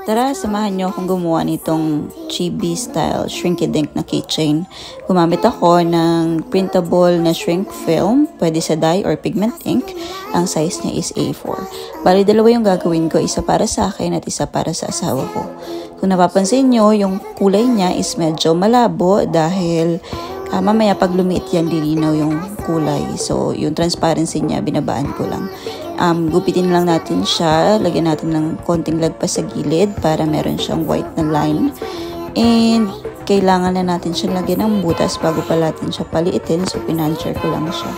Tara, samahan nyo akong gumawa nitong chibi style shrink-a-dink na keychain. Gumamit ako ng printable na shrink film, pwede sa dye or pigment ink. Ang size niya is A4. Bali, dalawa yung gagawin ko, isa para sa akin at isa para sa asawa ko. Kung napapansin nyo, yung kulay niya is medyo malabo dahil mamaya pag lumiit yan, lilinaw yung kulay. So, yung transparency niya, binabaan ko lang. Gupitin lang natin siya, lagyan natin ng konting lagpas sa gilid para meron siyang white na line. And kailangan na natin siya lagyan ng butas bago pa natin siya paliitin. So pinuncher ko lang siya.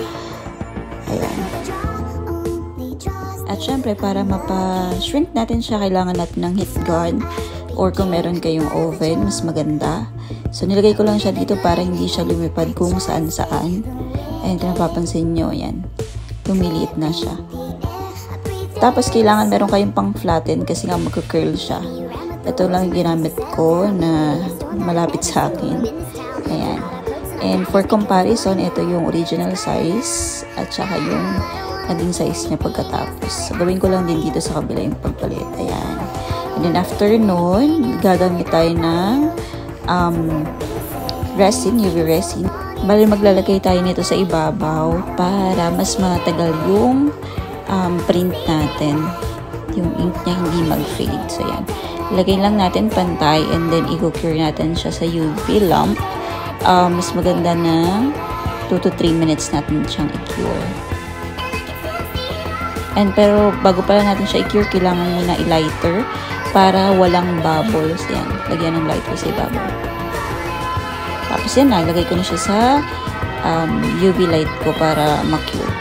Ayan. At syempre para mapa-shrink natin siya, kailangan natin ng heat gun. Or kung meron kayong oven, mas maganda. So nilagay ko lang siya dito para hindi siya lumipad kung saan-saan. Ayan, kung napapansin nyo, yan. Lumiliit na siya. Tapos, kailangan meron kayong pang flatten kasi nga magka-curl siya. Ito lang yung ginamit ko na malapit sa akin. Ayan. And for comparison, ito yung original size at saka yung naging size niya pagkatapos. So, gawin ko lang din dito sa kabila yung pagpalit. Ayan. And then, after nun, gagamit tayo ng resin, UV resin. Bali, maglalagay tayo nito sa ibabaw para mas matagal yung print natin, yung ink niya hindi mag-fade. So yan, ilagay lang natin pantay and then i-cure natin siya sa UV lamp. Mas maganda na 2 to 3 minutes natin siyang i-cure. And pero bago pala natin siya i-cure, kailangan muna i-lighter para walang bubbles. Yan, lagyan ng lighter sa ibabaw. Tapos yan, nalagay ko na siya sa UV light ko para ma-cure.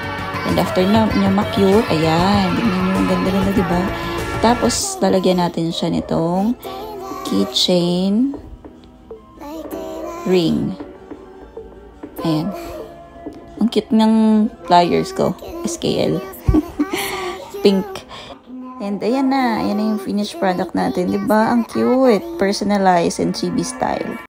And after na niya ma-cure, ayan, tingnan nyo, ang ganda-ganda, diba? Tapos, lalagyan natin siya nitong keychain ring. Ayan. Ang cute ng pliers ko. SKL. Pink. And ayan na yung finished product natin, diba? Ang cute. Personalized and chibi style.